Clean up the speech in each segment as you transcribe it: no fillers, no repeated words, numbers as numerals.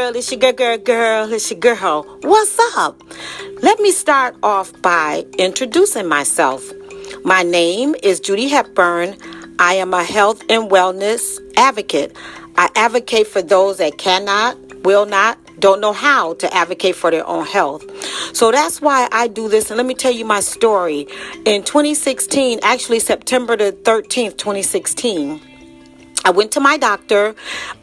girl, it's your girl, it's your girl. What's up? Let me start off by introducing myself. My name is Judy Hepburn. I am a health and wellness advocate. I advocate for those that cannot, will not, don't know how to advocate for their own health. So that's why I do this. And let me tell you my story. In 2016, actually September the 13th, 2016, I went to my doctor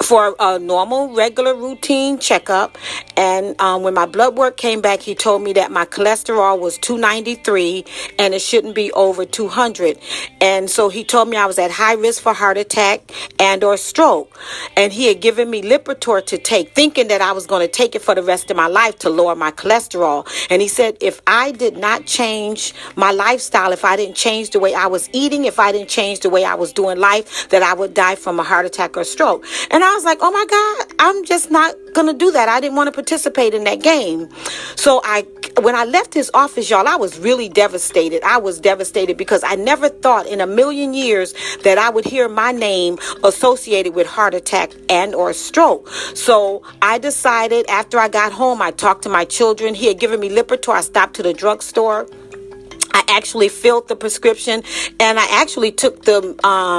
for a normal, regular, routine checkup. And when my blood work came back, he told me that my cholesterol was 293 and it shouldn't be over 200. And so he told me I was at high risk for heart attack and or stroke. And he had given me Lipitor to take, thinking that I was going to take it for the rest of my life to lower my cholesterol. And he said if I did not change my lifestyle, if I didn't change the way I was eating, if I didn't change the way I was doing life, that I would die from a heart attack or stroke. And I was like, oh my God, I'm just not going to do that. I didn't want to participate in that game. So when I left his office, y'all, I was really devastated. I was devastated because I never thought in a million years that I would hear my name associated with heart attack and or stroke. So I decided after I got home, I talked to my children. He had given me Lipitor. I stopped to the drugstore. I actually filled the prescription and I actually took the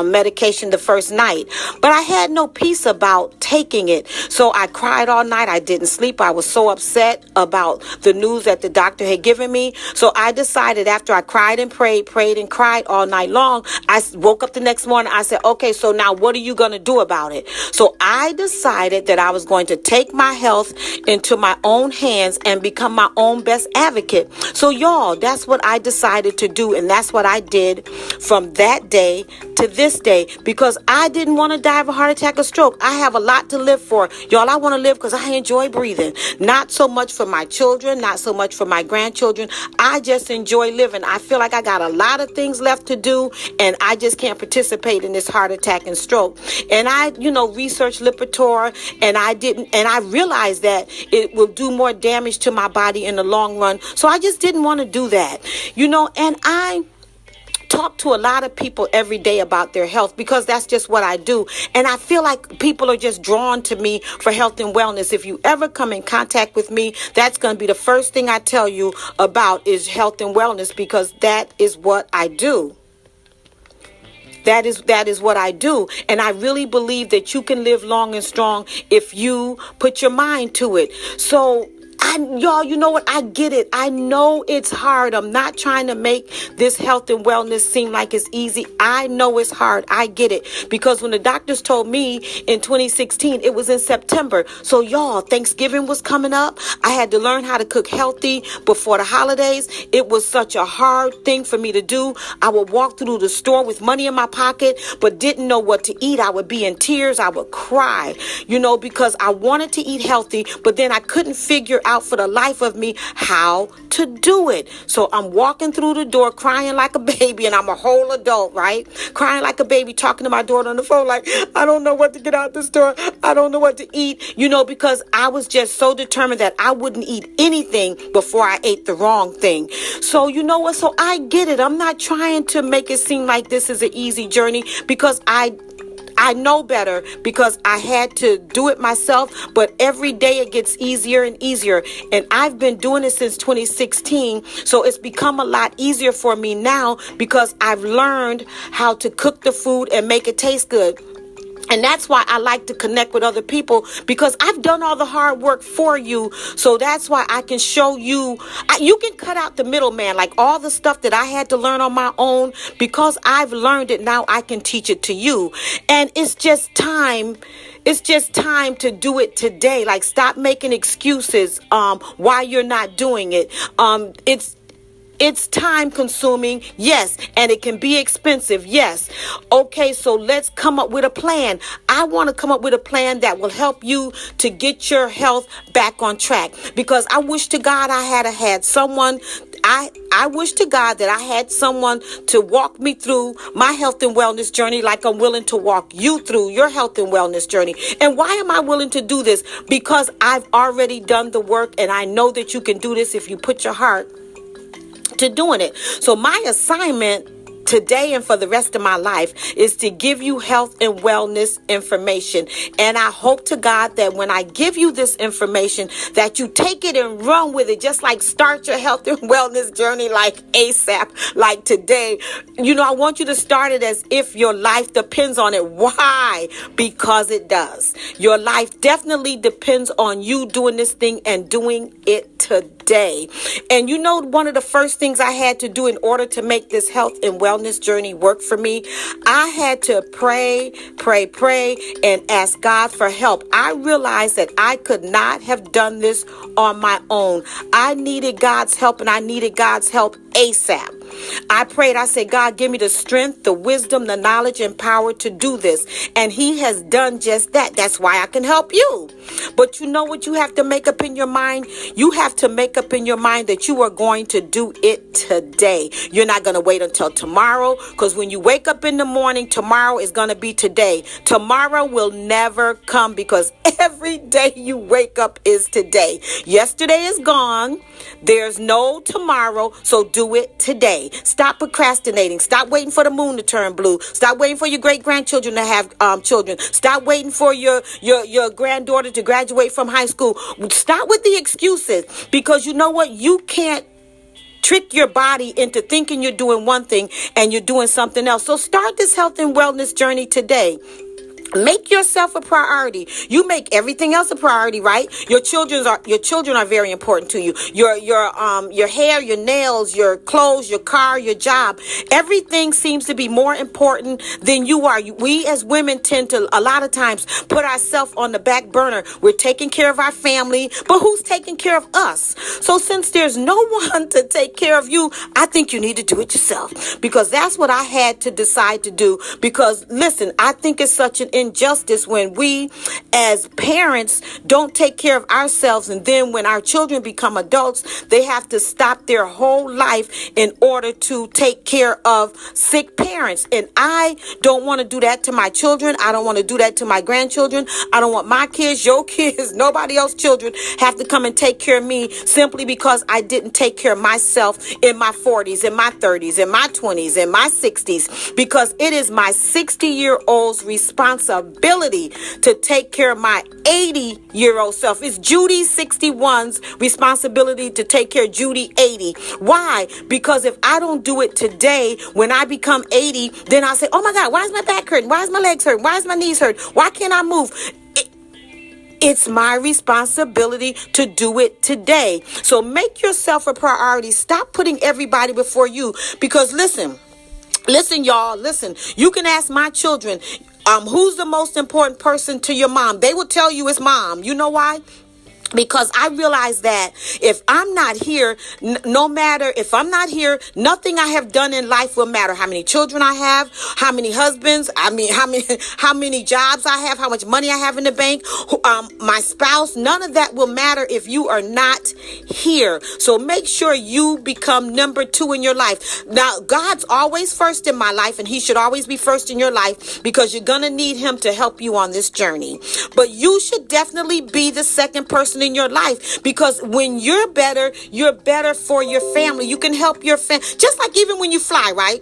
medication the first night, but I had no peace about taking it. So I cried all night. I didn't sleep. I was so upset about the news that the doctor had given me. So I decided after I cried and prayed and cried all night long, I woke up the next morning. I said, okay, so now what are you going to do about it? So I decided that I was going to take my health into my own hands and become my own best advocate. So y'all, that's what I decided to do, and that's what I did from that day to this day, because I didn't want to die of a heart attack or stroke. I have a lot to live for. Y'all, I want to live because I enjoy breathing. Not so much for my children, not so much for my grandchildren. I just enjoy living. I feel like I got a lot of things left to do, and I just can't participate in this heart attack and stroke. And I, researched Lipitor, and I realized that it will do more damage to my body in the long run. So I just didn't want to do that. And I talk to a lot of people every day about their health because that's just what I do. And I feel like people are just drawn to me for health and wellness. If you ever come in contact with me, that's going to be the first thing I tell you about is health and wellness, because that is what I do. That is what I do. And I really believe that you can live long and strong if you put your mind to it. So y'all, you know what? I get it. I know it's hard. I'm not trying to make this health and wellness seem like it's easy. I know it's hard. I get it. Because when the doctors told me in 2016, it was in September. So y'all, Thanksgiving was coming up. I had to learn how to cook healthy before the holidays. It was such a hard thing for me to do. I would walk through the store with money in my pocket, but didn't know what to eat. I would be in tears. I would cry, because I wanted to eat healthy, but then I couldn't figure out for the life of me how to do it. So I'm walking through the door crying like a baby, and I'm a whole adult, right? Crying like a baby, talking to my daughter on the phone like, I don't know what to get out the store. I don't know what to eat, because I was just so determined that I wouldn't eat anything before I ate the wrong thing. So you know what? So I get it. I'm not trying to make it seem like this is an easy journey, because I know better, because I had to do it myself, but every day it gets easier and easier. And I've been doing it since 2016. So it's become a lot easier for me now because I've learned how to cook the food and make it taste good. And that's why I like to connect with other people, because I've done all the hard work for you. So that's why I can show you. You can cut out the middleman, like all the stuff that I had to learn on my own. Because I've learned it, now I can teach it to you. And it's just time. It's just time to do it today. Like, stop making excuses why you're not doing it. It's time consuming, yes, and it can be expensive, yes. Okay, so let's come up with a plan. I want to come up with a plan that will help you to get your health back on track, because I wish to God I had someone. I wish to God that I had someone to walk me through my health and wellness journey like I'm willing to walk you through your health and wellness journey. And why am I willing to do this? Because I've already done the work, and I know that you can do this if you put your heart to doing it. So my assignment today and for the rest of my life is to give you health and wellness information. And I hope to God that when I give you this information, that you take it and run with it, just like start your health and wellness journey like ASAP, like today. I want you to start it as if your life depends on it. Why? Because it does. Your life definitely depends on you doing this thing and doing it today. And one of the first things I had to do in order to make this health and wellness journey work for me, I had to pray, and ask God for help. I realized that I could not have done this on my own. I needed God's help, and I needed God's help ASAP. I prayed. I said, God, give me the strength, the wisdom, the knowledge, and power to do this. And he has done just that. That's why I can help you. But you know what you have to make up in your mind? You have to make up in your mind that you are going to do it today. You're not going to wait until tomorrow, because when you wake up in the morning, tomorrow is going to be today. Tomorrow will never come, because every day you wake up is today. Yesterday is gone. There's no tomorrow, so do it today. Stop procrastinating. Stop waiting for the moon to turn blue. Stop waiting for your great-grandchildren to have children. Stop waiting for your granddaughter to graduate from high school. Stop with the excuses, because you know what? You can't trick your body into thinking you're doing one thing and you're doing something else. So start this health and wellness journey today. Make yourself a priority. You make everything else a priority, right? Your children are very important to you. Your hair, your nails, your clothes, your car, your job. Everything seems to be more important than you are. We as women tend to a lot of times put ourselves on the back burner. We're taking care of our family, but who's taking care of us? So since there's no one to take care of you, I think you need to do it yourself, because that's what I had to decide to do. Because listen, I think it's such an injustice when we as parents don't take care of ourselves, and then when our children become adults, they have to stop their whole life in order to take care of sick parents. And I don't want to do that to my children. I don't want to do that to my grandchildren. I don't want my kids, your kids, nobody else's children have to come and take care of me simply because I didn't take care of myself in my 40s, in my 30s, in my 20s, in my 60s, because it is my 60-year-old's responsibility to take care of my 80-year-old self. It's Judy 61's responsibility to take care of Judy 80. Why? Because if I don't do it today, when I become 80, then I'll say, oh my God, why is my back hurting? Why is my legs hurting? Why is my knees hurting? Why can't I move? It's my responsibility to do it today. So make yourself a priority. Stop putting everybody before you. Because listen, y'all, listen. You can ask my children, who's the most important person to your mom? They will tell you it's mom. You know why? Because I realize that if I'm not here, no matter if I'm not here, nothing I have done in life will matter. How many children I have, how many husbands, how many jobs I have, how much money I have in the bank, my spouse, none of that will matter if you are not here. So make sure you become number 2 in your life. Now, God's always first in my life, and he should always be first in your life, because you're going to need him to help you on this journey. But you should definitely be the second person in your life, because when you're better for your family. You can help your family, just like even when you fly, right?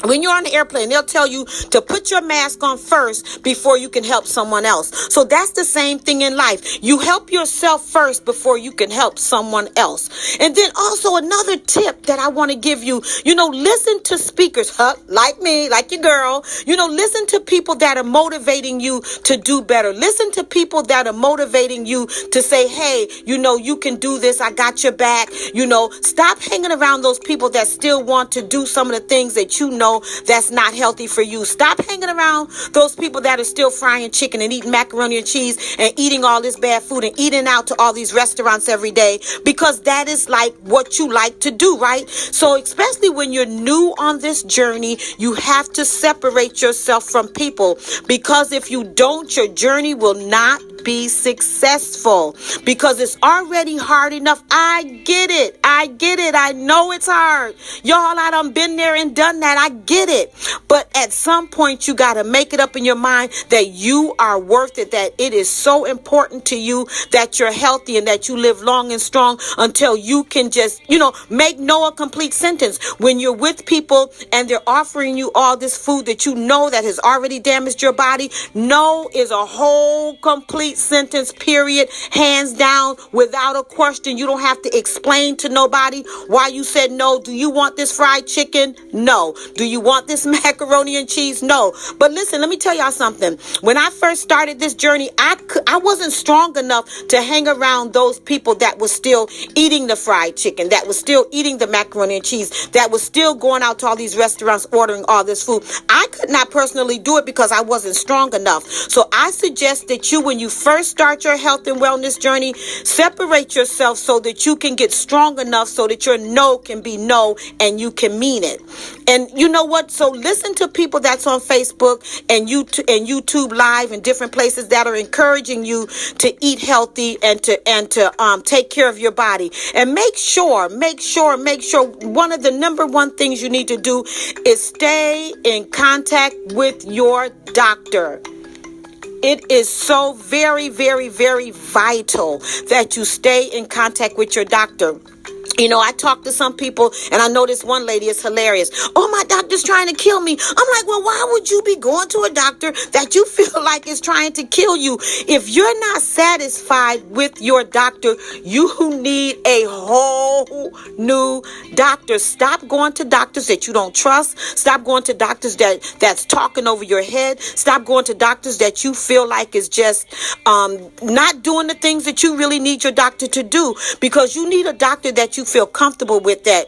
When you're on the airplane, they'll tell you to put your mask on first before you can help someone else. So that's the same thing in life. You help yourself first before you can help someone else. And then also another tip that I want to give you, listen to speakers, like me, like your girl. Listen to people that are motivating you to do better. Listen to people that are motivating you to say, hey, you can do this. I got your back. Stop hanging around those people that still want to do some of the things that that's not healthy for you. Stop hanging around those people that are still frying chicken and eating macaroni and cheese and eating all this bad food and eating out to all these restaurants every day, because that is like what you like to do, right? So especially when you're new on this journey, you have to separate yourself from people, because if you don't, your journey will not be successful because it's already hard enough. I get it. I know it's hard. Y'all, I done been there and done that. I get it. But at some point, you got to make it up in your mind that you are worth it, that it is so important to you that you're healthy and that you live long and strong until you can just, make no a complete sentence. When you're with people and they're offering you all this food that you know that has already damaged your body, no is a whole complete sentence, period, hands down, without a question. You don't have to explain to nobody why you said no. Do you want this fried chicken? No. Do you want this macaroni and cheese? No. But listen, let me tell y'all something. When I first started this journey, I wasn't strong enough to hang around those people that was still eating the fried chicken, that was still eating the macaroni and cheese, that was still going out to all these restaurants ordering all this food. I could not personally do it because I wasn't strong enough. So I suggest that you, when you first start your health and wellness journey, separate yourself so that you can get strong enough so that your no can be no and you can mean it. And you know what? So listen to people that's on Facebook and YouTube Live and different places that are encouraging you to eat healthy and to take care of your body. And make sure one of the number one things you need to do is stay in contact with your doctor. It is so very, very, very vital that you stay in contact with your doctor. I talk to some people, and I know this one lady is hilarious. Oh, my doctor's trying to kill me. I'm like, well, why would you be going to a doctor that you feel like is trying to kill you? If you're not satisfied with your doctor, you need a whole new doctor. Stop going to doctors that you don't trust. Stop going to doctors that's talking over your head. Stop going to doctors that you feel like is just not doing the things that you really need your doctor to do, because you need a doctor that you feel comfortable with, that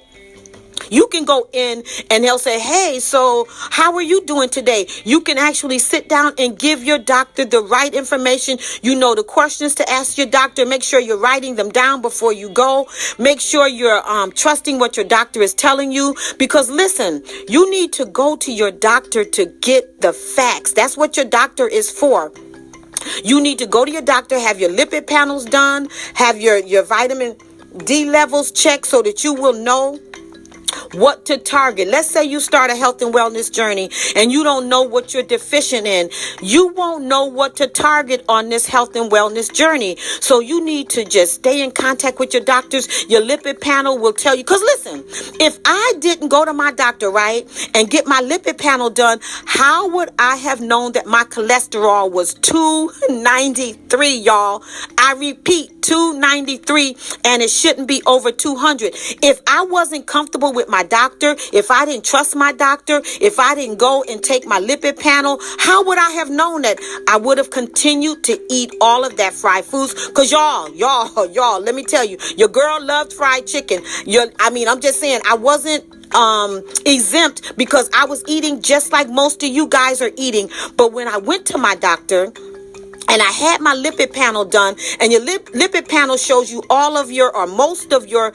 you can go in and they'll say, hey, so how are you doing today? You can actually sit down and give your doctor the right information. The questions to ask your doctor. Make sure you're writing them down before you go. Make sure you're trusting what your doctor is telling you. Because listen, you need to go to your doctor to get the facts. That's what your doctor is for. You need to go to your doctor, have your lipid panels done, have your vitamin D levels checked so that you will know what to target. Let's say you start a health and wellness journey and you don't know what you're deficient in. You won't know what to target on this health and wellness journey. So you need to just stay in contact with your doctors. Your lipid panel will tell you. Because listen, if I didn't go to my doctor, right, and get my lipid panel done, how would I have known that my cholesterol was 293, y'all? I repeat, 293, and it shouldn't be over 200. If I wasn't comfortable with my doctor, if I didn't trust my doctor, if I didn't go and take my lipid panel, how would I have known that? I would have continued to eat all of that fried foods. Because y'all, let me tell you, your girl loved fried chicken. I'm just saying, I wasn't exempt because I was eating just like most of you guys are eating. But when I went to my doctor and I had my lipid panel done, and your lipid panel shows you all of your or most of your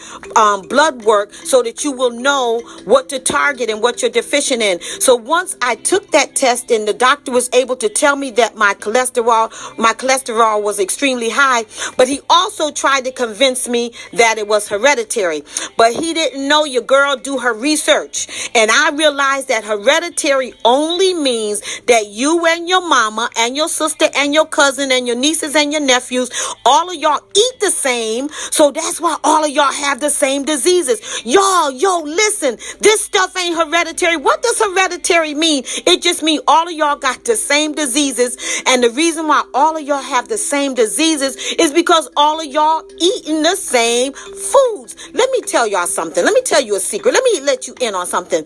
blood work so that you will know what to target and what you're deficient in. So once I took that test and the doctor was able to tell me that my cholesterol was extremely high, but he also tried to convince me that it was hereditary. But he didn't know your girl do her research. And I realized that hereditary only means that you and your mama and your sister and your cousin and your nieces and your nephews, all of y'all eat the same. So that's why all of y'all have the same diseases. Y'all, listen, this stuff ain't hereditary. What does hereditary mean? It just means all of y'all got the same diseases. And the reason why all of y'all have the same diseases is because all of y'all eating the same foods. Let me tell y'all something. Let me tell you a secret. Let me let you in on something.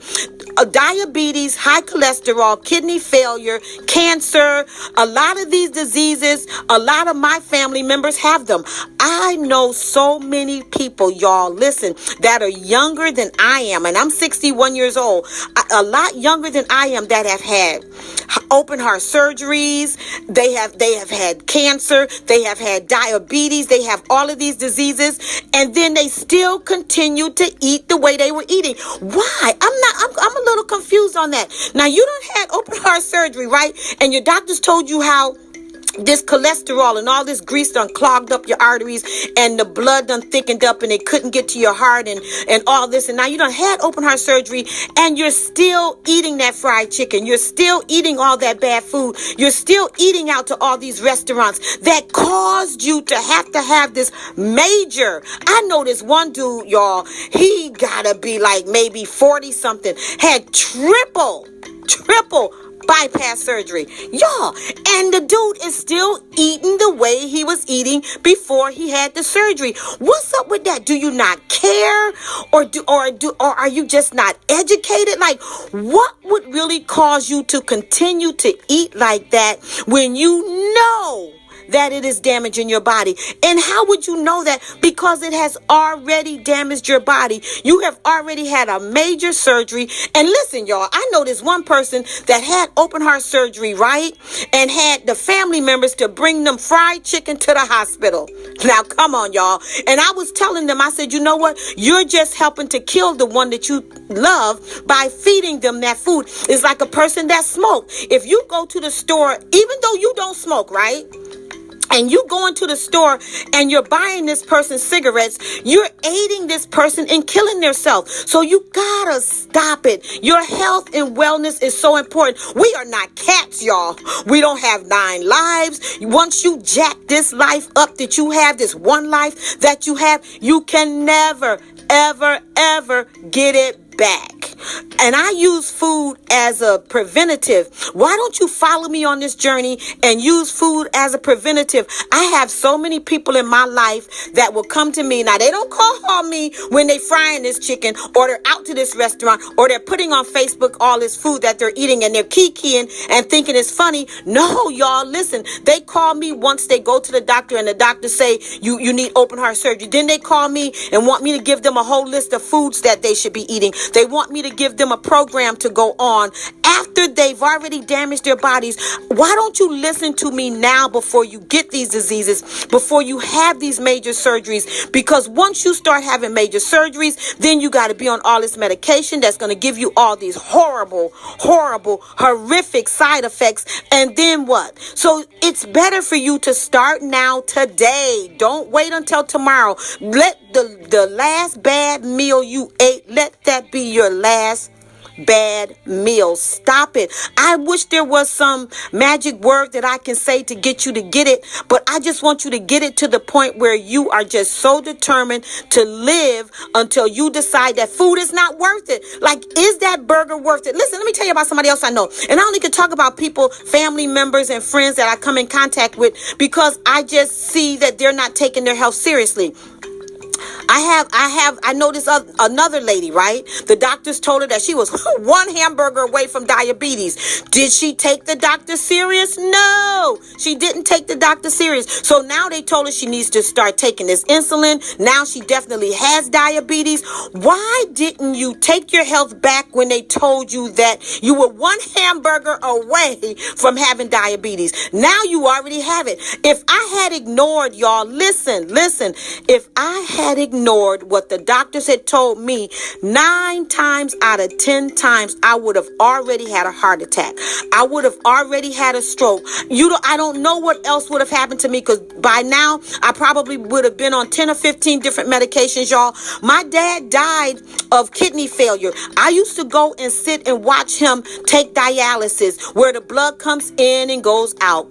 Diabetes, high cholesterol, kidney failure, cancer, a lot of these diseases, a lot of my family members have them. I know so many people, y'all, listen, that are younger than I am, and I'm 61 years old, a lot younger than I am, that have had open heart surgeries, they have had cancer, they have had diabetes, they have all of these diseases, and then they still continue to eat the way they were eating. Why? I'm a little confused on that. Now, you done had open heart surgery, right? And your doctors told you how this cholesterol and all this grease done clogged up your arteries, and the blood done thickened up, and it couldn't get to your heart, and all this. And now you done had open heart surgery, and you're still eating that fried chicken. You're still eating all that bad food. You're still eating out to all these restaurants that caused you to have this major. I know this one dude, y'all, he gotta be like maybe 40 something, had triple bypass surgery, y'all, and the dude is still eating the way he was eating before he had the surgery. What's up with that? Do you not care, or are you just not educated? Like, what would really cause you to continue to eat like that when you know that it is damaging your body? And how would you know that? Because it has already damaged your body. You have already had a major surgery. And listen, y'all, I know this one person that had open heart surgery, right? And had the family members to bring them fried chicken to the hospital. Now, come on, y'all. And I was telling them, I said, you know what? You're just helping to kill the one that you love by feeding them that food. It's like a person that smokes. If you go to the store, even though you don't smoke, right? And you go into the store and you're buying this person cigarettes, you're aiding this person in killing themselves. So you gotta stop it. Your health and wellness is so important. We are not cats, y'all. We don't have 9 lives. Once you jack this life up that you have, this one life that you have, you can never, ever, ever get it back. And I use food as a preventative. Why don't you follow me on this journey and use food as a preventative? I have so many people in my life that will come to me. Now, they don't call me when they frying this chicken, or they're out to this restaurant, or they're putting on Facebook all this food that they're eating, and they're kikiing and thinking it's funny. No, y'all, listen. They call me once they go to the doctor, and the doctor say, you need open heart surgery. Then they call me and want me to give them a whole list of foods that they should be eating. They want me to give them a program to go on after they've already damaged their bodies. Why don't you listen to me now before you get these diseases, before you have these major surgeries? Because once you start having major surgeries, then you got to be on all this medication that's going to give you all these horrible, horrific side effects. And then what? So it's better for you to start now, today. Don't wait until tomorrow. Let the last bad meal you ate, let that be your last bad meal. Stop it. I wish there was some magic word that I can say to get you to get it, but I just want you to get it to the point where you are just so determined to live until you decide that food is not worth it. Like, is that burger worth it? Listen, let me tell you about somebody else I know. And I only can talk about people, family members and friends that I come in contact with, because I just see that they're not taking their health seriously. I know this another lady, right? The doctors told her that she was one hamburger away from diabetes. Did she take the doctor serious? No, she didn't take the doctor serious. So now they told her she needs to start taking this insulin. Now she definitely has diabetes. Why didn't you take your health back when they told you that you were one hamburger away from having diabetes? Now you already have it. If I had ignored, y'all, listen, if I had ignored what the doctors had told me, 9 times out of 10 times, I would have already had a heart attack. I would have already had a stroke. I don't know what else would have happened to me, because by now I probably would have been on 10 or 15 different medications, y'all. My dad died of kidney failure. I used to go and sit and watch him take dialysis, where the blood comes in and goes out,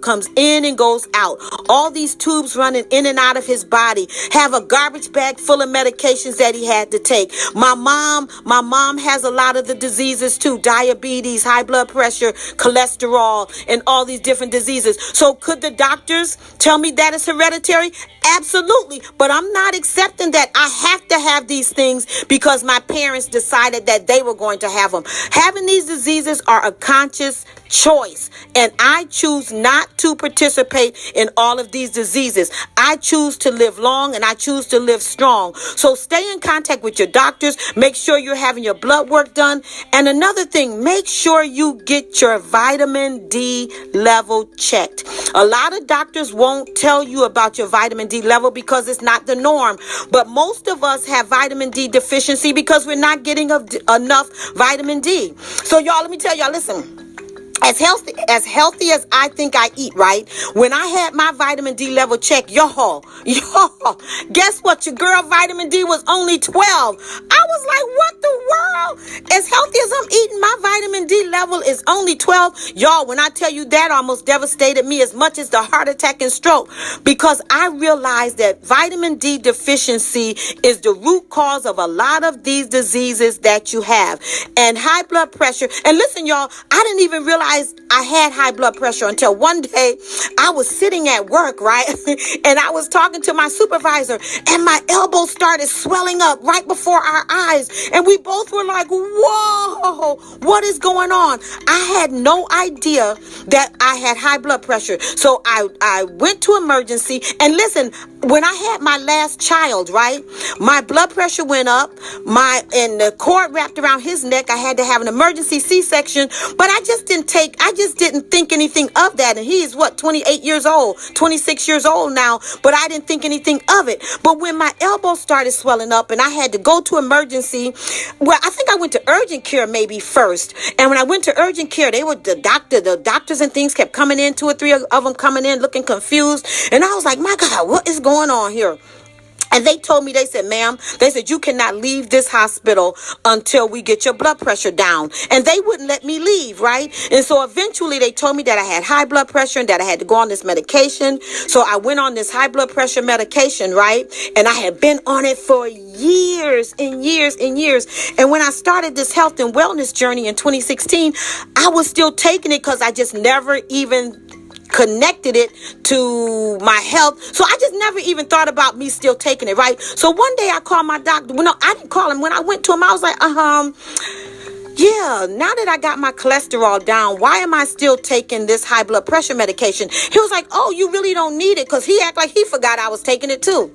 all these tubes running in and out of his body, have a garbage bag full of medications that he had to take. My mom has a lot of the diseases too: diabetes, high blood pressure, cholesterol, and all these different diseases. So could the doctors tell me that it's hereditary? Absolutely. But I'm not accepting that I have to have these things because my parents decided that they were going to have them. Having these diseases are a conscious choice, and I choose not to participate in all of these diseases. I choose to live long, and I choose to live strong. So stay in contact with your doctors. Make sure you're having your blood work done. And another thing, make sure you get your vitamin D level checked. A lot of doctors won't tell you about your vitamin D level because it's not the norm. But most of us have vitamin D deficiency because we're not getting enough vitamin D. So y'all, let me tell y'all, listen. as healthy as I think I eat, right? When I had my vitamin D level check, y'all, guess what? Your girl vitamin D was only 12. I was like, what the world? As healthy as I'm eating, my vitamin D level is only 12. Y'all, when I tell you that, almost devastated me as much as the heart attack and stroke, because I realized that vitamin D deficiency is the root cause of a lot of these diseases that you have. And high blood pressure. And listen, y'all, I didn't even realize I had high blood pressure until one day I was sitting at work, right? And I was talking to my supervisor, and my elbow started swelling up right before our eyes. And we both were like, whoa, what is going on? I had no idea that I had high blood pressure. So I went to emergency. And listen, when I had my last child, right, my blood pressure went up, and the cord wrapped around his neck. I had to have an emergency C-section, but I just didn't think anything of that. And he is 28 years old, 26 years old now, but I didn't think anything of it. But when my elbow started swelling up and I had to go to emergency, well, I think I went to urgent care maybe first. And when I went to urgent care, the doctors and things kept coming in, 2 or 3 of them coming in looking confused. And I was like, my God, what is going on here? And they said, ma'am, you cannot leave this hospital until we get your blood pressure down. And they wouldn't let me leave, right? And so eventually they told me that I had high blood pressure and that I had to go on this medication. So I went on this high blood pressure medication, right? And I had been on it for years and years and years. And when I started this health and wellness journey in 2016, I was still taking it because I just never even connected it to my health. So I just never even thought about me still taking it, right? So one day I called my doctor. Well, no, I didn't call him. When I went to him, I was like, yeah, now that I got my cholesterol down, why am I still taking this high blood pressure medication? He was like, oh, you really don't need it, because he acted like he forgot I was taking it too.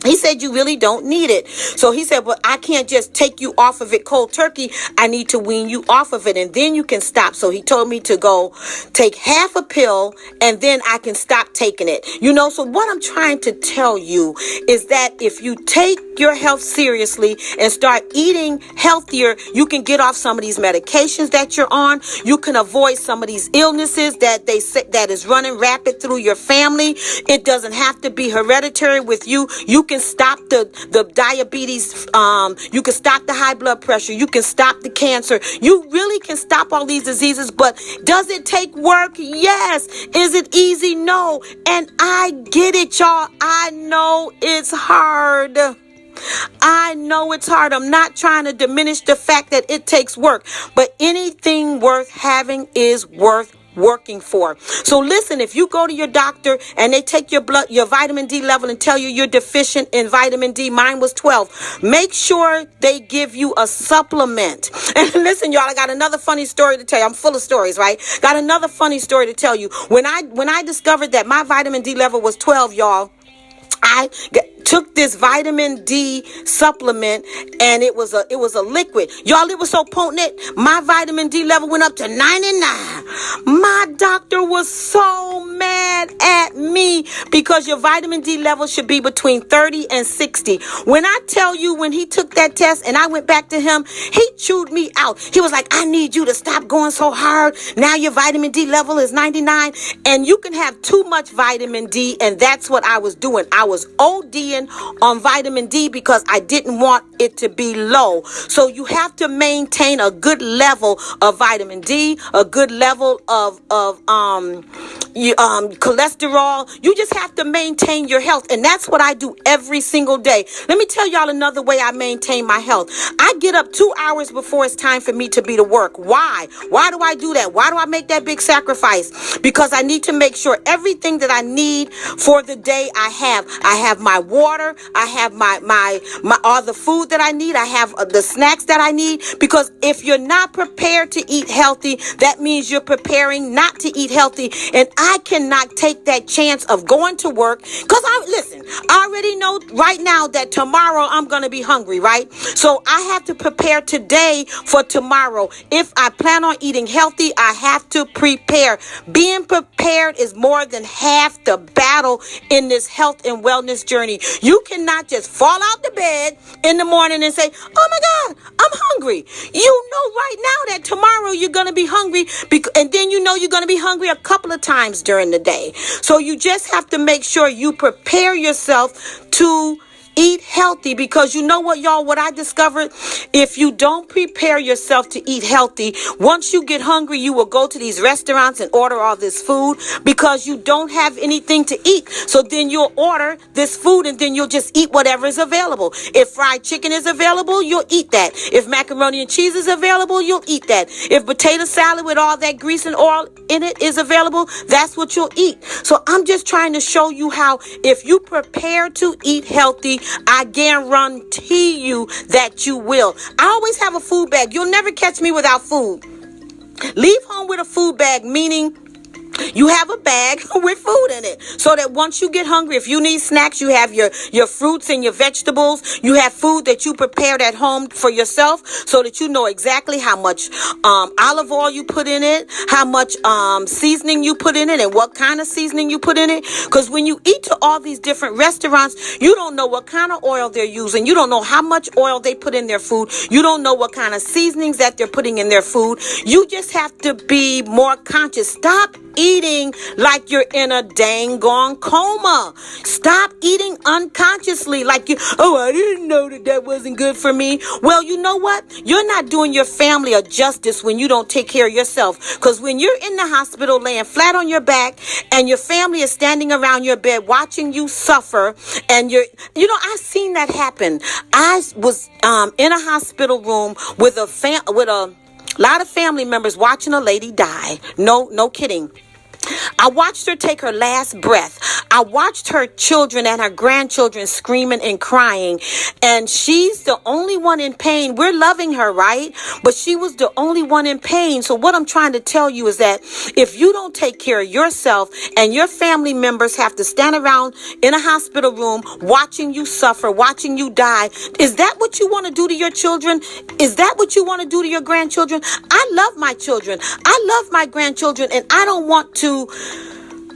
He said, you really don't need it. So he said, but I can't just take you off of it cold turkey. I need to wean you off of it, and then you can stop. So he told me to go take half a pill, and then I can stop taking it. So what I'm trying to tell you is that if you take your health seriously and start eating healthier, you can get off some of these medications that you're on. You can avoid some of these illnesses that they say that is running rapid through your family. It doesn't have to be hereditary with you. You can stop the diabetes. You can stop the high blood pressure. You can stop the cancer. You really can stop all these diseases. But does it take work? Yes. Is it easy? No. And I get it, y'all. I know it's hard. I know it's hard. I'm not trying to diminish the fact that it takes work, but anything worth having is worth working for. So listen, if you go to your doctor and they take your vitamin D level and tell you you're deficient in vitamin D, mine was 12, make sure they give you a supplement. And listen, y'all, I got another funny story to tell you. I'm full of stories, right? Got another funny story to tell you. When I discovered that my vitamin D level was 12, y'all, I took this vitamin D supplement, and it was a liquid. Y'all, it was so potent. My vitamin D level went up to 99. My doctor was so mad at me because your vitamin D level should be between 30 and 60. When I tell you, when he took that test and I went back to him, he chewed me out. He was like, I need you to stop going so hard. Now your vitamin D level is 99, and you can have too much vitamin D. And that's what I was doing. I was ODing on vitamin D because I didn't want it to be low. So you have to maintain a good level of vitamin D, a good level of cholesterol. You just have to maintain your health. And that's what I do every single day. Let me tell y'all another way I maintain my health. I get up 2 hours before it's time for me to be to work. Why? Why do I do that? Why do I make that big sacrifice? Because I need to make sure everything that I need for the day I have my water. I have my all the food that I need. I have the snacks that I need. Because if you're not prepared to eat healthy, that means you're preparing not got to eat healthy, and I cannot take that chance of going to work, because I already know right now that tomorrow I'm going to be hungry, right? So I have to prepare today for tomorrow. If I plan on eating healthy, I have to prepare. Being prepared is more than half the battle in this health and wellness journey. You cannot just fall out the bed in the morning and say, oh my God, I'm hungry. You know right now that tomorrow you're going to be hungry, and then you know you're going to be hungry a couple of times during the day. So you just have to make sure you prepare yourself to eat healthy, because you know what, y'all, what I discovered, if you don't prepare yourself to eat healthy, once you get hungry, you will go to these restaurants and order all this food because you don't have anything to eat. So then you'll order this food and then you'll just eat whatever is available. If fried chicken is available, you'll eat that. If macaroni and cheese is available, you'll eat that. If potato salad with all that grease and oil in it is available, that's what you'll eat. So I'm just trying to show you how, if you prepare to eat healthy, I guarantee you that you will. I always have a food bag. You'll never catch me without food. Leave home with a food bag, meaning you have a bag with food in it, so that once you get hungry, if you need snacks, you have your fruits and your vegetables. You have food that you prepared at home for yourself, so that you know exactly how much olive oil you put in it, how much seasoning you put in it, and what kind of seasoning you put in it. Because when you eat to all these different restaurants, you don't know what kind of oil they're using. You don't know how much oil they put in their food. You don't know what kind of seasonings that they're putting in their food. You just have to be more conscious. Stop eating like you're in a dang gone coma. Stop eating unconsciously like I didn't know that wasn't good for me. Well, you know what? You're not doing your family a justice when you don't take care of yourself. Because when you're in the hospital laying flat on your back and your family is standing around your bed watching you suffer, and I've seen that happen. I was in a hospital room with a lot of family members watching a lady die. No kidding. I watched her take her last breath. I watched her children and her grandchildren screaming and crying. And she's the only one in pain. We're loving her, right? But she was the only one in pain. So what I'm trying to tell you is that if you don't take care of yourself, and your family members have to stand around in a hospital room watching you suffer, watching you die, is that what you want to do to your children? Is that what you want to do to your grandchildren? I love my children. I love my grandchildren, and I don't want to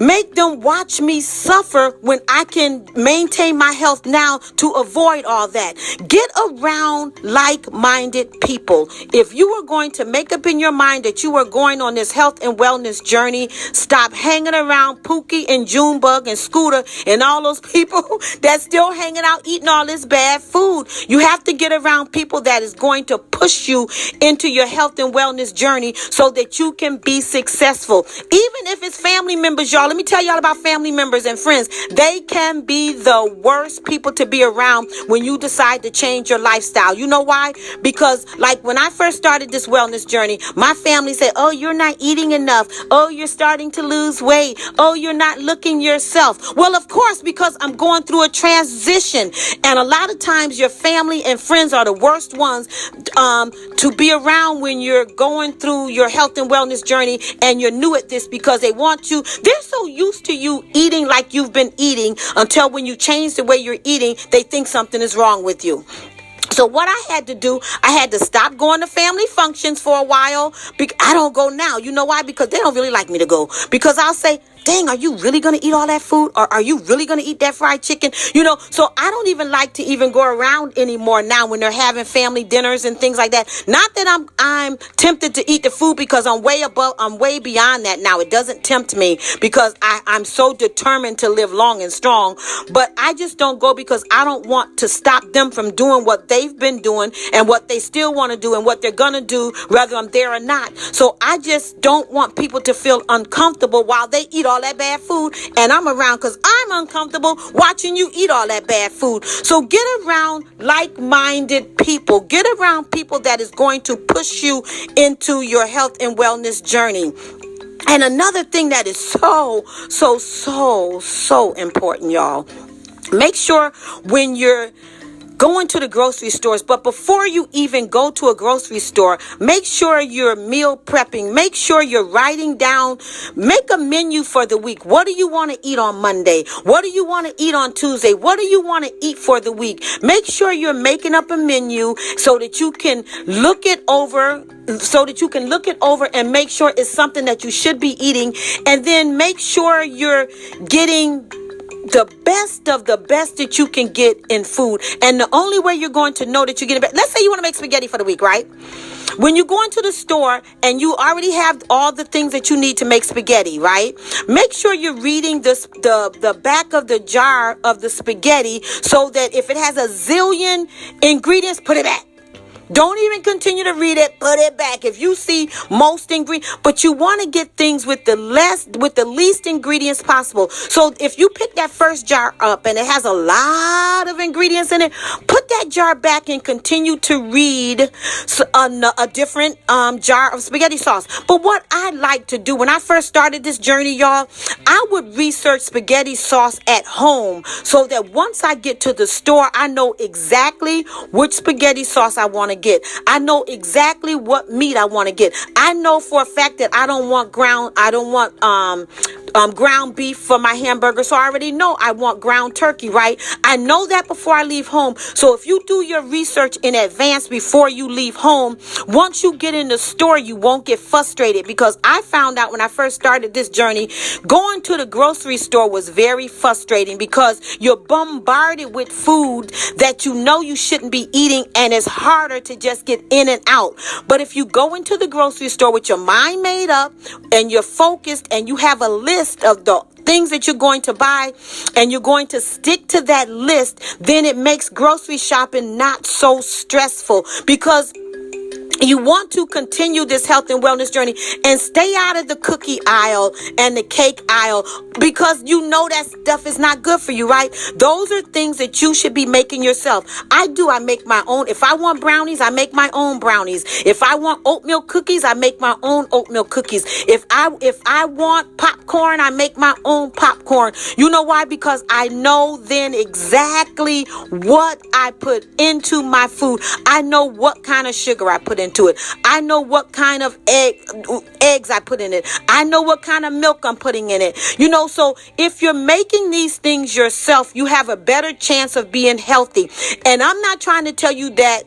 make them watch me suffer when I can maintain my health now to avoid all that. Get around like-minded people. If you are going to make up in your mind that you are going on this health and wellness journey, stop hanging around Pookie and Junebug and Scooter and all those people that's still hanging out eating all this bad food. You have to get around people that is going to push you into your health and wellness journey so that you can be successful. Even if it's family members, y'all. Let me tell y'all about family members and friends. They can be the worst people to be around when you decide to change your lifestyle. You know why? Because like when I first started this wellness journey, my family said, oh, you're not eating enough. Oh, you're starting to lose weight. Oh, you're not looking yourself. Well, of course, because I'm going through a transition. And a lot of times your family and friends are the worst ones to be around when you're going through your health and wellness journey and you're new at this, because they want you. They're so used to you eating like you've been eating until when you change the way you're eating, they think something is wrong with you. So what I had to do, I had to stop going to family functions for a while. I don't go now. You know why? Because they don't really like me to go. Because I'll say, dang, are you really going to eat all that food? Or are you really going to eat that fried chicken? So I don't even like to even go around anymore now when they're having family dinners and things like that. Not that I'm tempted to eat the food, because I'm way beyond that now. It doesn't tempt me because I'm so determined to live long and strong. But I just don't go because I don't want to stop them from doing what they've been doing and what they still want to do and what they're going to do, whether I'm there or not. So I just don't want people to feel uncomfortable while they eat all that bad food and I'm around, because I'm uncomfortable watching you eat all that bad food. So get around like-minded people. Get around people that is going to push you into your health and wellness journey. And another thing that is so important, y'all, make sure when you're going to the grocery stores. But before you even go to a grocery store, make sure you're meal prepping. Make sure you're writing down, make a menu for the week. What do you want to eat on Monday? What do you want to eat on Tuesday? What do you want to eat for the week? Make sure you're making up a menu so that you can look it over and make sure it's something that you should be eating. And then make sure you're getting the best of the best that you can get in food. And the only way you're going to know that you're getting better, let's say you want to make spaghetti for the week, right? When you go into the store and you already have all the things that you need to make spaghetti, right? Make sure you're reading the back of the jar of the spaghetti so that if it has a zillion ingredients, put it back. Don't even continue to read it. Put it back. If you see most ingredients, but you want to get things with the least ingredients possible. So if you pick that first jar up and it has a lot of ingredients in it, put that jar back and continue to read a different jar of spaghetti sauce. But what I like to do when I first started this journey, y'all, I would research spaghetti sauce at home so that once I get to the store, I know exactly which spaghetti sauce I want to get. I know exactly what meat I want to get. I know for a fact that I don't want ground beef for my hamburger. So I already know I want ground turkey, right? I know that before I leave home. So if you do your research in advance before you leave home, once you get in the store, you won't get frustrated, because I found out when I first started this journey, going to the grocery store was very frustrating because you're bombarded with food that you know you shouldn't be eating, and it's harder to just get in and out. But if you go into the grocery store with your mind made up and you're focused and you have a list of the things that you're going to buy and you're going to stick to that list, then it makes grocery shopping not so stressful, because you want to continue this health and wellness journey and stay out of the cookie aisle and the cake aisle, because you know that stuff is not good for you, right? Those are things that you should be making yourself. I make my own. If I want brownies, I make my own brownies. If I want oatmeal cookies, I make my own oatmeal cookies. If I want popcorn, I make my own popcorn. You know why? Because I know then exactly what I put into my food. I know what kind of sugar I put into it. I know what kind of eggs I put in it. I know what kind of milk I'm putting in it. So if you're making these things yourself, you have a better chance of being healthy. And I'm not trying to tell you that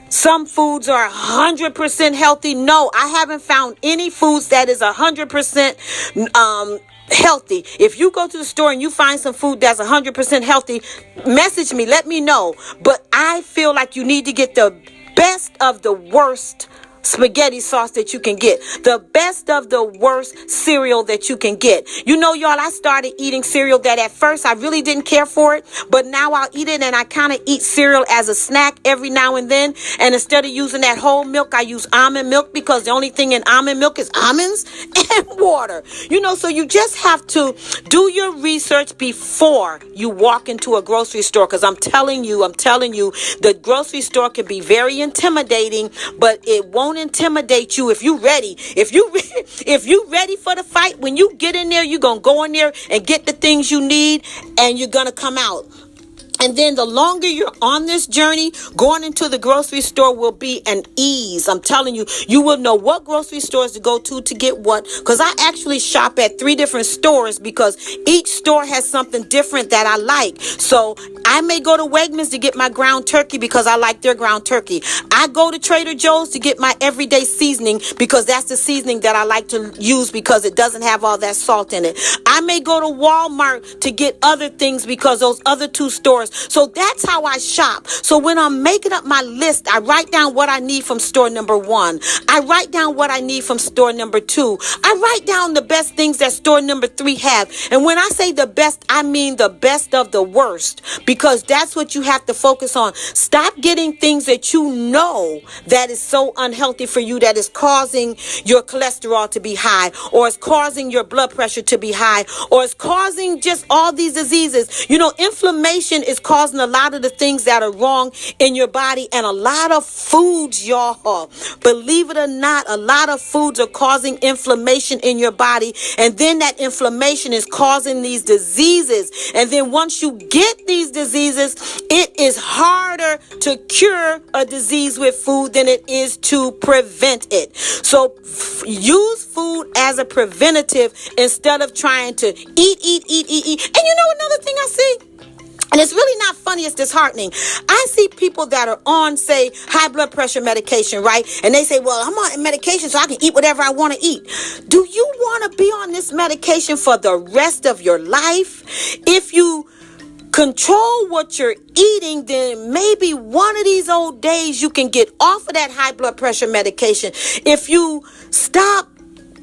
some foods are 100% healthy. No, I haven't found any foods that is 100% healthy. If you go to the store and you find some food that's 100% healthy, message me, let me know. But I feel like you need to get the best of the worst spaghetti sauce that you can get, the best of the worst cereal that you can get. Y'all, I started eating cereal that at first I really didn't care for it, but now I'll eat it, and I kind of eat cereal as a snack every now and then. And instead of using that whole milk, I use almond milk, because the only thing in almond milk is almonds and water. So you just have to do your research before you walk into a grocery store, because I'm telling you, the grocery store can be very intimidating, but it won't intimidate you if you ready. If you ready for the fight, when you get in there, you're gonna go in there and get the things you need, and you're gonna come out. And then the longer you're on this journey, going into the grocery store will be an ease. I'm telling you, you will know what grocery stores to go to get what. Because I actually shop at 3 different stores, because each store has something different that I like. So I may go to Wegmans to get my ground turkey because I like their ground turkey. I go to Trader Joe's to get my everyday seasoning, because that's the seasoning that I like to use, because it doesn't have all that salt in it. I may go to Walmart to get other things, because those other 2 stores. So that's how I shop. So when I'm making up my list, I write down what I need from store number 1. I write down what I need from store number 2. I write down the best things that store number 3 have. And when I say the best, I mean the best of the worst, because that's what you have to focus on. Stop getting things that you know that is so unhealthy for you, that is causing your cholesterol to be high, or is causing your blood pressure to be high, or is causing just all these diseases. Inflammation is causing a lot of the things that are wrong in your body. And a lot of foods, y'all, believe it or not, a lot of foods are causing inflammation in your body. And then that inflammation is causing these diseases. And then once you get these diseases, diseases, it is harder to cure a disease with food than it is to prevent it. So use food as a preventative instead of trying to eat. And you know another thing I see? And it's really not funny, it's disheartening. I see people that are on, say, high blood pressure medication, right? And they say, well, I'm on medication so I can eat whatever I want to eat. Do you want to be on this medication for the rest of your life? If you control what you're eating, then maybe one of these old days you can get off of that high blood pressure medication. If you stop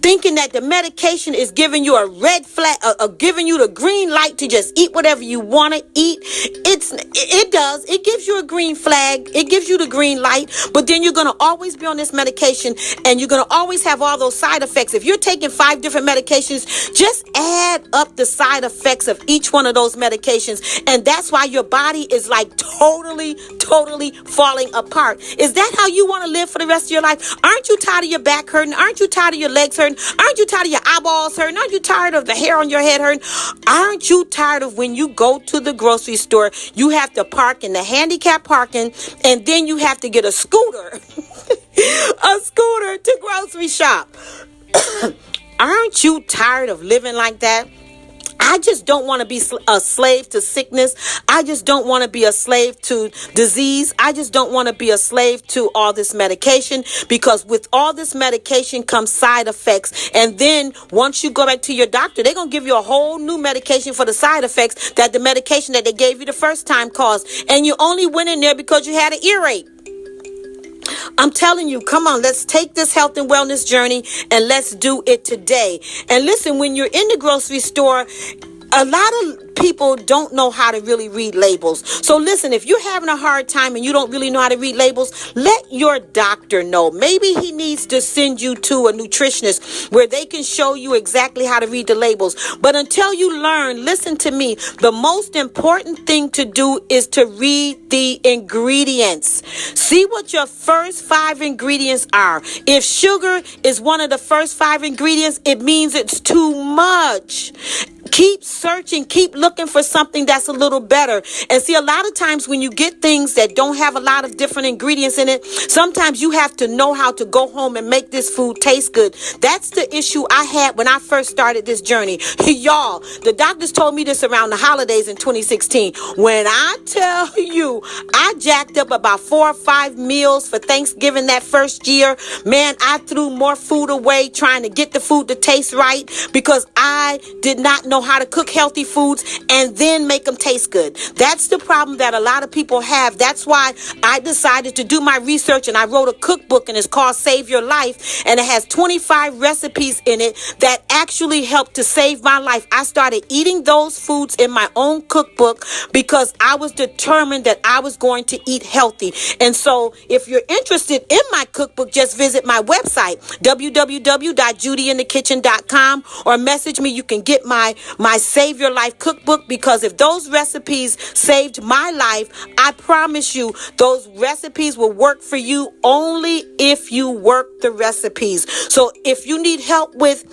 thinking that the medication is giving you a red flag, giving you the green light to just eat whatever you want to eat. It does. It gives you a green flag. It gives you the green light. But then you're going to always be on this medication and you're going to always have all those side effects. If you're taking 5 different medications, just add up the side effects of each one of those medications. And that's why your body is like totally falling apart. Is that how you want to live for the rest of your life? Aren't you tired of your back hurting? Aren't you tired of your legs hurting? Aren't you tired of your eyeballs hurting? Aren't you tired of the hair on your head hurting? Aren't you tired of when you go to the grocery store, you have to park in the handicap parking and then you have to get a scooter, a scooter to grocery shop? Aren't you tired of living like that? I just don't want to be a slave to sickness. I just don't want to be a slave to disease. I just don't want to be a slave to all this medication, because with all this medication comes side effects. And then once you go back to your doctor, they're going to give you a whole new medication for the side effects that the medication that they gave you the first time caused. And you only went in there because you had an earache. I'm telling you, come on, let's take this health and wellness journey and let's do it today. And listen, when you're in the grocery store, a lot of people don't know how to really read labels. So listen, if you're having a hard time and you don't really know how to read labels, let your doctor know. Maybe he needs to send you to a nutritionist where they can show you exactly how to read the labels. But until you learn, listen to me, the most important thing to do is to read the ingredients. See what your first 5 ingredients are. If sugar is one of the first 5 ingredients, it means it's too much. Keep searching, keep looking for something that's a little better. And see, a lot of times when you get things that don't have a lot of different ingredients in it, sometimes you have to know how to go home and make this food taste good. That's the issue I had when I first started this journey. Y'all, the doctors told me this around the holidays in 2016. When I tell you, I jacked up about 4 or 5 meals for Thanksgiving that first year. Man, I threw more food away trying to get the food to taste right because I did not know how to cook healthy foods and then make them taste good. That's the problem that a lot of people have. That's why I decided to do my research and I wrote a cookbook, and it's called Save Your Life, and it has 25 recipes in it that actually helped to save my life. I started eating those foods in my own cookbook because I was determined that I was going to eat healthy. And so if you're interested in my cookbook, just visit my website, www.judyinthekitchen.com, or message me. You can get my Save Your Life cookbook, because if those recipes saved my life, I promise you those recipes will work for you only if you work the recipes. So if you need help with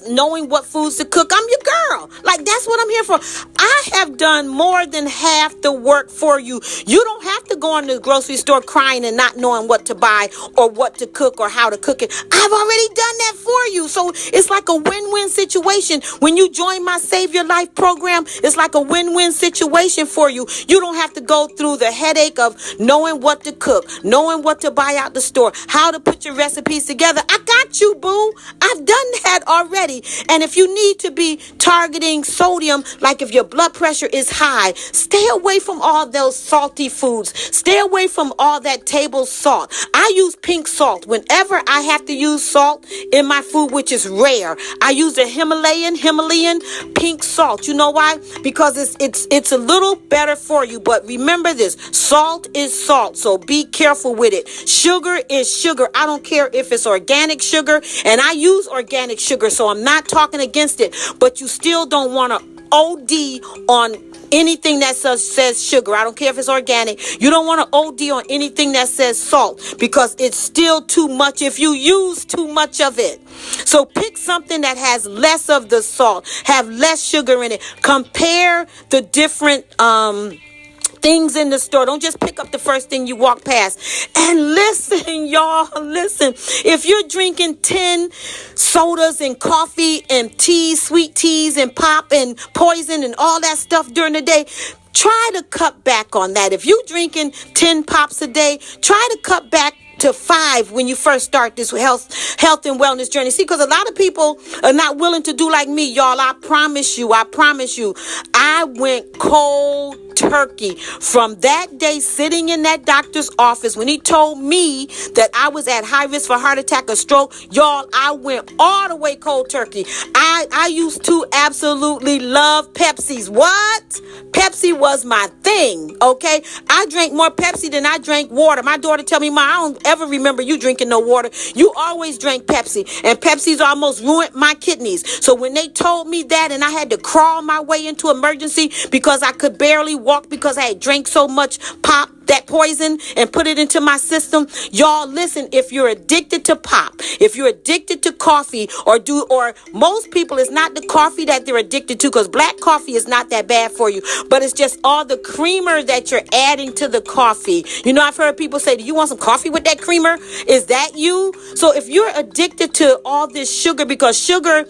knowing what foods to cook, I'm your girl. Like, that's what I'm here for. I have done more than half the work for you. You don't have to go in the grocery store crying and not knowing what to buy or what to cook or how to cook it. I've already done that for you. So it's like a win-win situation. When you join my Save Your Life program, it's like a win-win situation for you. You don't have to go through the headache of knowing what to cook, knowing what to buy out the store, how to put your recipes together. I got you, boo. I've done that already. And if you need to be targeting sodium, like if your blood pressure is high, stay away from all those salty foods. Stay away from all that table salt. I use pink salt whenever I have to use salt in my food, which is rare. I use the Himalayan pink salt. You know why? Because it's a little better for you. But remember this, salt is salt, so be careful with it. Sugar is sugar. I don't care if it's organic sugar, and I use organic sugar, so I'm not talking against it, but you still don't want to OD on anything that says sugar. I don't care if it's organic. You don't want to OD on anything that says salt, because it's still too much if you use too much of it. So pick something that has less of the salt, have less sugar in it. Compare the different things in the store. Don't just pick up the first thing you walk past. And listen, y'all, listen. If you're drinking 10 sodas and coffee and teas, sweet teas and pop and poison and all that stuff during the day, try to cut back on that. If you're drinking 10 pops a day, try to cut back to 5 when you first start this health and wellness journey. See, because a lot of people are not willing to do like me, y'all. I promise you, I went cold turkey from that day, sitting in that doctor's office when he told me that I was at high risk for heart attack or stroke. Y'all, I went all the way cold turkey. I used to absolutely love Pepsis. What? Pepsi was my thing, okay? I drank more Pepsi than I drank water. My daughter tell me, Ma, I don't ever remember you drinking no water. You always drank Pepsi, and Pepsi's almost ruined my kidneys. So when they told me that, and I had to crawl my way into emergency because I could barely walk because I had drank so much pop, that poison, and put it into my system. Y'all, listen, if you're addicted to pop, if you're addicted to coffee, or most people, it's not the coffee that they're addicted to, because black coffee is not that bad for you, but it's just all the creamer that you're adding to the coffee. You know, I've heard people say, do you want some coffee with that creamer? Is that you? So if you're addicted to all this sugar, because sugar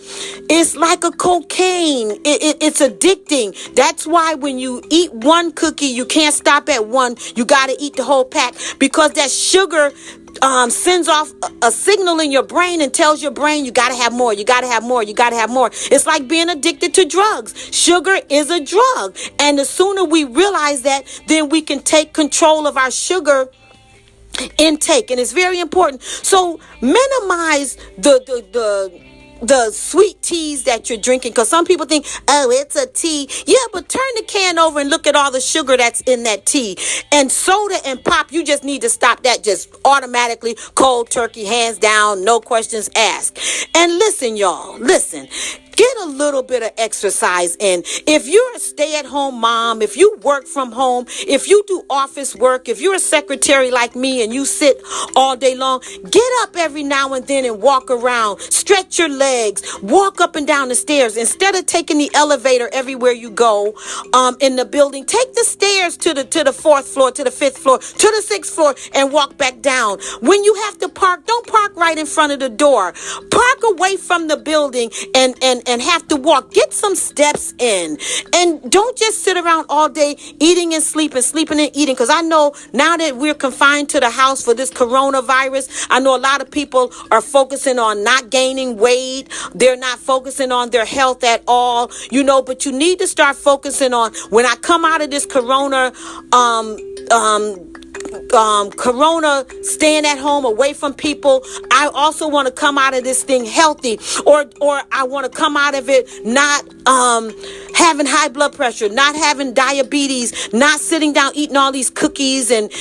is like a cocaine, it's addicting. That's why when you eat one cookie, you can't stop at one. You got to eat the whole pack, because that sugar sends off a signal in your brain and tells your brain you got to have more, you got to have more, you got to have more. It's like being addicted to drugs. Sugar is a drug, and the sooner we realize that, then we can take control of our sugar intake, and it's very important. So minimize the sweet teas that you're drinking, because some people think, oh, it's a tea. Yeah, but turn the can over and look at all the sugar that's in that tea. And soda and pop, you just need to stop that just automatically, cold turkey, hands down, no questions asked. And listen, y'all, listen. Get a little bit of exercise in. If you're a stay-at-home mom, if you work from home, if you do office work, if you're a secretary like me and you sit all day long, get up every now and then and walk around. Stretch your legs. Walk up and down the stairs. Instead of taking the elevator everywhere you go in the building, take the stairs to the 4th floor, to the 5th floor, to the 6th floor, and walk back down. When you have to park, don't park right in front of the door. Park away from the building and have to walk. Get some steps in, and don't just sit around all day eating and sleeping and eating, because I know now that we're confined to the house for this coronavirus, I know a lot of people are focusing on not gaining weight. They're not focusing on their health at all, but you need to start focusing on, when I come out of this corona staying at home away from people, I also want to come out of this thing healthy, or I want to come out of it not having high blood pressure, not having diabetes, not sitting down eating all these cookies and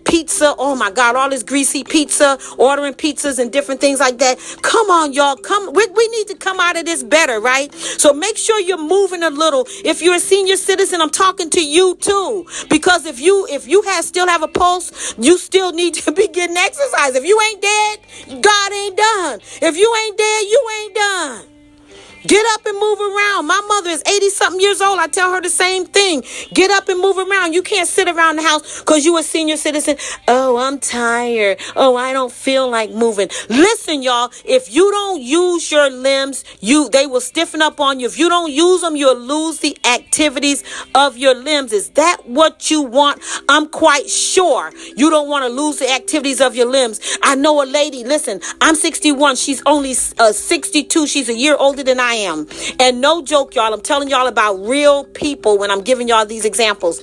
pizza. Oh my God, all this greasy pizza, ordering pizzas and different things like that. Come on, y'all, we need to come out of this better, right? So make sure you're moving a little. If you're a senior citizen, I'm talking to you too, because if you still have a pulse, you still need to be getting exercise. If you ain't dead, God ain't done. If you ain't dead, you ain't done. Get up and move around. My mother is 80-something years old. I tell her the same thing. Get up and move around. You can't sit around the house because you a senior citizen. Oh, I'm tired. Oh, I don't feel like moving. Listen, y'all, if you don't use your limbs, they will stiffen up on you. If you don't use them, you'll lose the activities of your limbs. Is that what you want? I'm quite sure you don't want to lose the activities of your limbs. I know a lady, listen, I'm 61. She's only 62. She's a year older than I am. And no joke, y'all, I'm telling y'all about real people when I'm giving y'all these examples.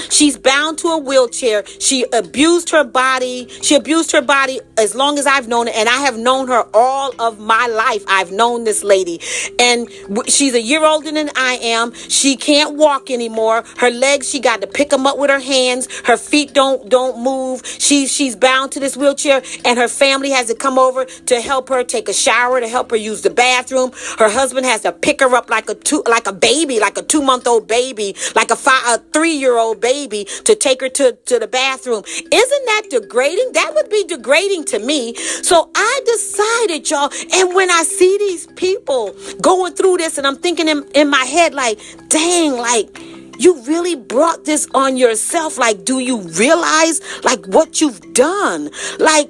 She's bound to a wheelchair. She abused her body. She abused her body as long as I've known it. And I have known her all of my life. I've known this lady. And she's a year older than I am. She can't walk anymore. Her legs, she got to pick them up with her hands. Her feet don't move. She's bound to this wheelchair. And her family has to come over to help her take a shower, to help her use the bathroom. Her husband has to pick her up like a baby, like a 2-month-old baby, like a 3-year-old baby, to take her to the bathroom. Isn't that degrading? That would be degrading to me. So I decided, y'all, and when I see these people going through this, and I'm thinking in my head, like, dang, like, you really brought this on yourself. Like, do you realize, like, what you've done? Like,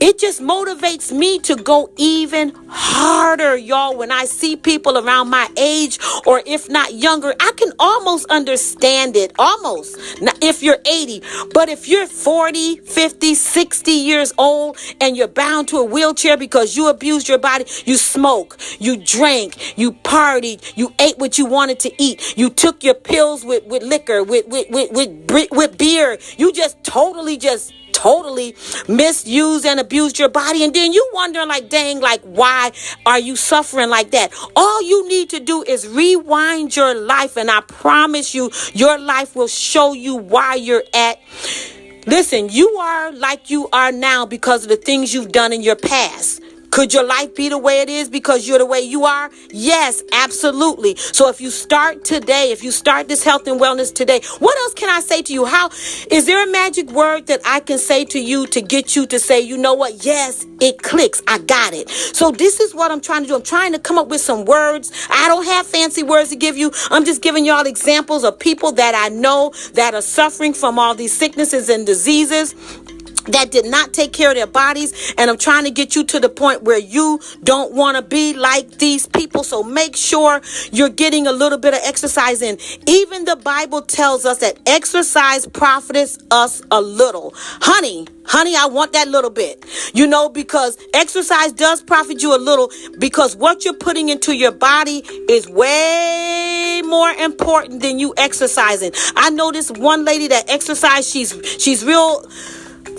it just motivates me to go even harder, y'all. When I see people around my age, or if not younger, I can almost understand it. Almost. Now, if you're 80, but if you're 40, 50, 60 years old and you're bound to a wheelchair because you abused your body, you smoke, you drank, you partied, you ate what you wanted to eat, you took your pills with liquor, with beer, you just totally misused and abused your body, and then you wondering, like, dang, like, why are you suffering like that? All you need to do is rewind your life, and I promise you, your life will show you why you're at. Listen, you are like you are now because of the things you've done in your past. Could your life be the way it is because you're the way you are? Yes, absolutely. So if you start today, if you start this health and wellness today, what else can I say to you? How is there a magic word that I can say to you to get you to say, you know what? Yes, it clicks. I got it. So this is what I'm trying to do. I'm trying to come up with some words. I don't have fancy words to give you. I'm just giving y'all examples of people that I know that are suffering from all these sicknesses and diseases, that did not take care of their bodies. And I'm trying to get you to the point where you don't want to be like these people. So make sure you're getting a little bit of exercise in. Even the Bible tells us that exercise profits us a little. Honey, I want that little bit, because exercise does profit you a little, because what you're putting into your body is way more important than you exercising. I know this one lady that exercises, she's real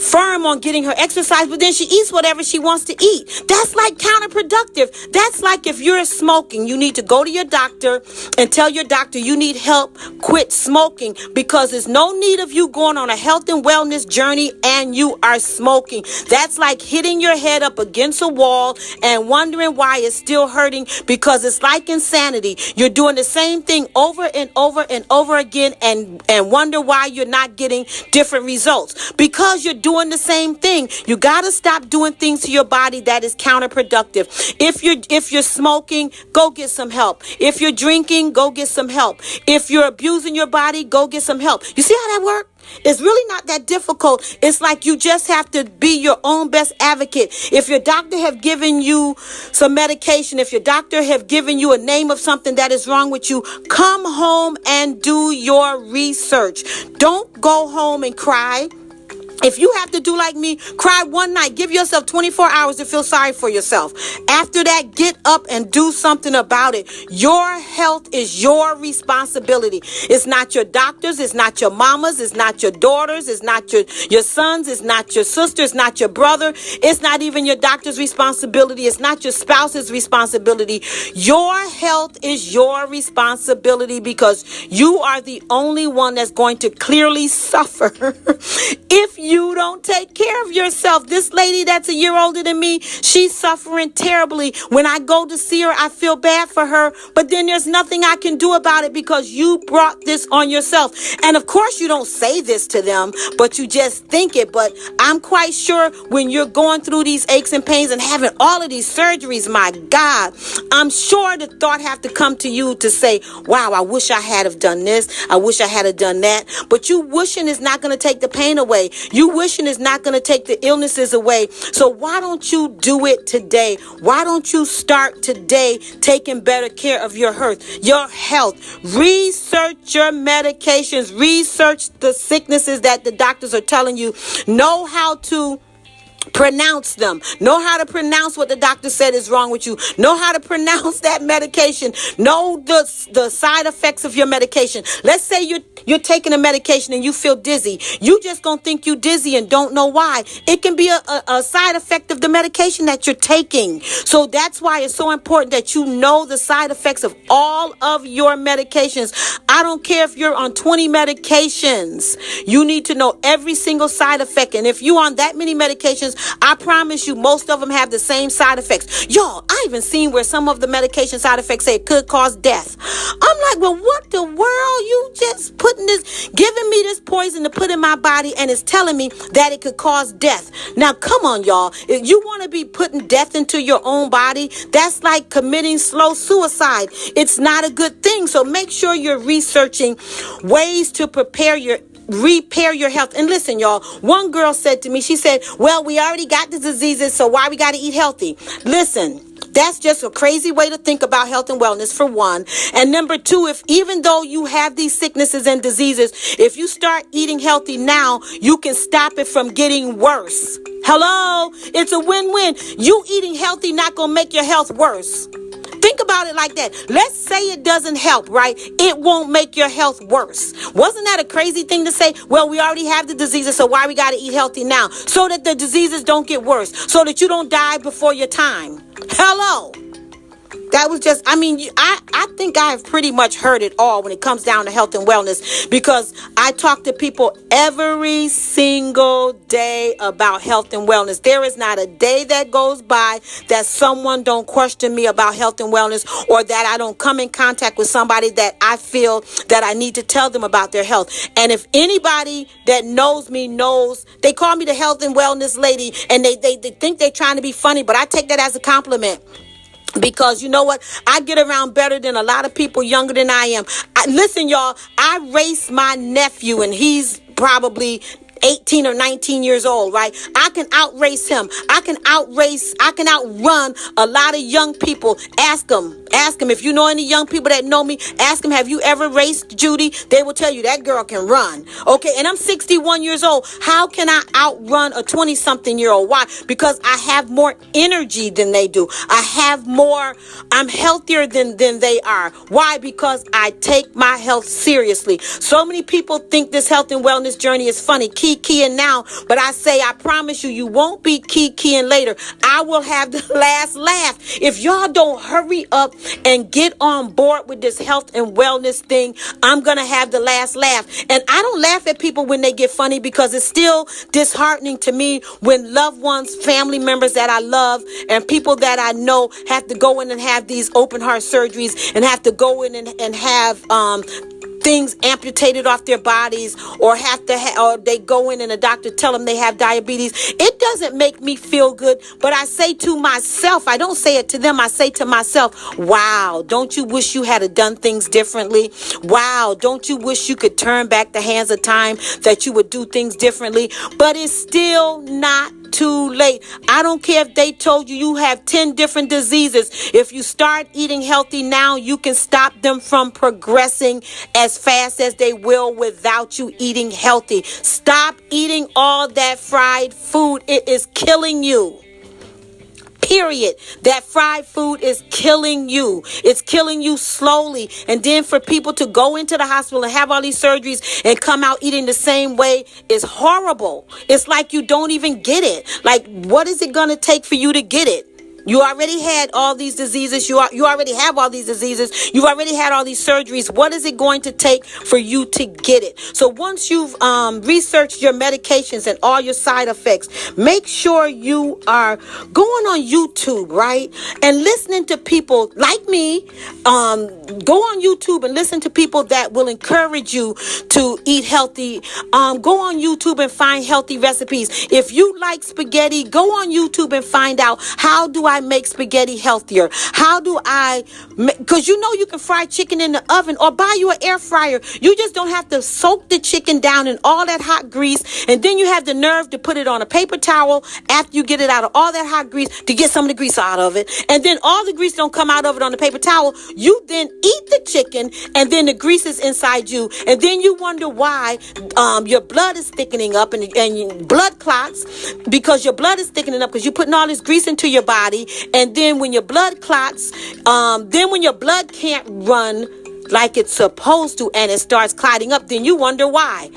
firm on getting her exercise, but then she eats whatever she wants to eat. That's like counterproductive. That's like if you're smoking, you need to go to your doctor and tell your doctor you need help quit smoking, because there's no need of you going on a health and wellness journey and you are smoking. That's like hitting your head up against a wall and wondering why it's still hurting, because it's like insanity. You're doing the same thing over and over and over again and wonder why you're not getting different results, because you're doing the same thing. You got to stop doing things to your body that is counterproductive. If you're smoking, go get some help. If you're drinking, go get some help. If you're abusing your body, go get some help. You see how that works? It's really not that difficult. It's like you just have to be your own best advocate. If your doctor have given you some medication, if your doctor have given you a name of something that is wrong with you, come home and do your research. Don't go home and cry. If you have to do like me, cry one night, give yourself 24 hours to feel sorry for yourself. After that, get up and do something about it. Your health is your responsibility. It's not your doctor's, it's not your mama's, it's not your daughter's, it's not your son's, it's not your sister, it's not your brother, it's not even your doctor's responsibility, it's not your spouse's responsibility. Your health is your responsibility, because you are the only one that's going to clearly suffer if you don't take care of yourself. This lady that's a year older than me, she's suffering terribly. When I go to see her, I feel bad for her, but then there's nothing I can do about it, because you brought this on yourself. And of course you don't say this to them, but you just think it. But I'm quite sure when you're going through these aches and pains and having all of these surgeries, my God, I'm sure the thought have to come to you to say, wow, I wish I had have done this. I wish I had have done that. But you wishing is not going to take the pain away. You wishing is not going to take the illnesses away. So why don't you do it today? Why don't you start today taking better care of your health? Research your medications. Research the sicknesses that the doctors are telling you. Know how to Pronounce them. Know how to pronounce what the doctor said is wrong with you. Know how to pronounce that medication. Know the side effects of your medication. Let's say you're taking a medication and you feel dizzy. You just gonna think you dizzy and don't know why. It can be a side effect of the medication that you're taking. So that's why it's so important that you know the side effects of all of your medications. I don't care if you're on 20 medications. You need to know every single side effect. And if you're on that many medications, I promise you, most of them have the same side effects. Y'all, I even seen where some of the medication side effects say it could cause death. I'm like, well, what the world? You just giving me this poison to put in my body, and it's telling me that it could cause death. Now, come on, y'all. If you want to be putting death into your own body, that's like committing slow suicide. It's not a good thing. So make sure you're researching ways to repair your health. And listen, y'all, one girl said to me, she said, well, we already got the diseases, so why we got to eat healthy? Listen, that's just a crazy way to think about health and wellness, for one. And number two, even though you have these sicknesses and diseases, if you start eating healthy now, you can stop it from getting worse. Hello? It's a win-win. You eating healthy not going to make your health worse. Think about it like that. Let's say it doesn't help, right? It won't make your health worse. Wasn't that a crazy thing to say? Well, we already have the diseases, so why we got to eat healthy now? So that the diseases don't get worse. So that you don't die before your time. Hello. That was just, I think I have pretty much heard it all when it comes down to health and wellness, because I talk to people every single day about health and wellness. There is not a day that goes by that someone don't question me about health and wellness, or that I don't come in contact with somebody that I feel that I need to tell them about their health. And if anybody that knows me knows, they call me the health and wellness lady, and they think they're trying to be funny, but I take that as a compliment. Because you know what? I get around better than a lot of people younger than I am. Listen, y'all, I race my nephew, and he's probably 18 or 19 years old, right? I can outrace him. I can outrun a lot of young people. Ask them if you know any young people that know me. Ask them, have you ever raced, Judy? They will tell you that girl can run. Okay, and I'm 61 years old. How can I outrun a 20-something-year-old? Why? Because I have more energy than they do. I'm healthier than they are. Why? Because I take my health seriously. So many people think this health and wellness journey is funny. Keying now, but I say, I promise you, you won't be keying later. I will have the last laugh. If y'all don't hurry up and get on board with this health and wellness thing, I'm going to have the last laugh. And I don't laugh at people when they get funny, because it's still disheartening to me when loved ones, family members that I love, and people that I know have to go in and have these open heart surgeries, and have to go in and have things amputated off their bodies, or or they go in and a doctor tell them they have diabetes. It doesn't make me feel good, but I say to myself, I don't say it to them, I say to myself, wow, don't you wish you had done things differently? Wow, don't you wish you could turn back the hands of time, that you would do things differently? But it's still not too late. I don't care if they told you have 10 different diseases. If you start eating healthy now, you can stop them from progressing as fast as they will without you eating healthy. Stop eating all that fried food. It is killing you. Period. That fried food is killing you. It's killing you slowly. And then for people to go into the hospital and have all these surgeries and come out eating the same way is horrible. It's like you don't even get it. Like, what is it going to take for you to get it? You already had all these diseases. You already have all these diseases. You've already had all these surgeries. What is it going to take for you to get it? So once you've researched your medications and all your side effects, make sure you are going on YouTube, right? And listening to people like me. Go on YouTube and listen to people that will encourage you to eat healthy. Go on YouTube and find healthy recipes. If you like spaghetti, go on YouTube and find out, how do I I make spaghetti healthier? How do I, because you know you can fry chicken in the oven or buy you an air fryer. You just don't have to soak the chicken down in all that hot grease, and then you have the nerve to put it on a paper towel after you get it out of all that hot grease to get some of the grease out of it, and then all the grease don't come out of it on the paper towel. You then eat the chicken, and then the grease is inside you, and then you wonder why your blood is thickening up and blood clots, because your blood is thickening up because you're putting all this grease into your body. And then when your blood clots, then when your blood can't run like it's supposed to and it starts clotting up, then you wonder why.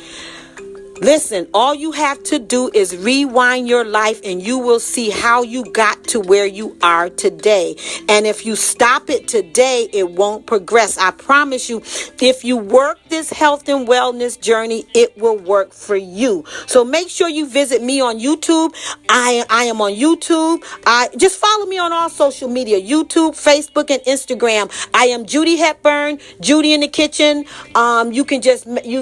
Listen, all you have to do is rewind your life and you will see how you got to where you are today. And if you stop it today, it won't progress. I promise you, if you work this health and wellness journey, it will work for you. So make sure you visit me on YouTube. I am on YouTube. Just follow me on all social media, YouTube, Facebook, and Instagram. I am Judy Hepburn, Judy in the Kitchen. You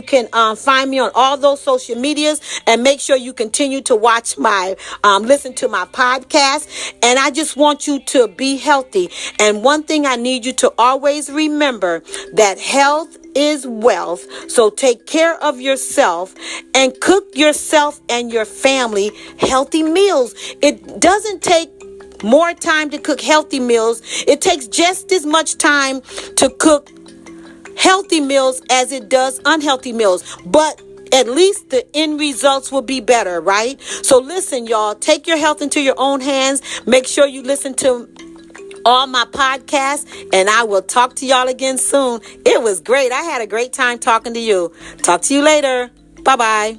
can find me on all those social medias, and make sure you continue to watch listen to my podcast. And I just want you to be healthy. And one thing I need you to always remember, that health is wealth. So take care of yourself and cook yourself and your family healthy meals. It doesn't take more time to cook healthy meals. It takes just as much time to cook healthy meals as it does unhealthy meals. But at least the end results will be better, right? So listen, y'all, take your health into your own hands. Make sure you listen to all my podcasts, and I will talk to y'all again soon. It was great. I had a great time talking to you. Talk to you later. Bye-bye.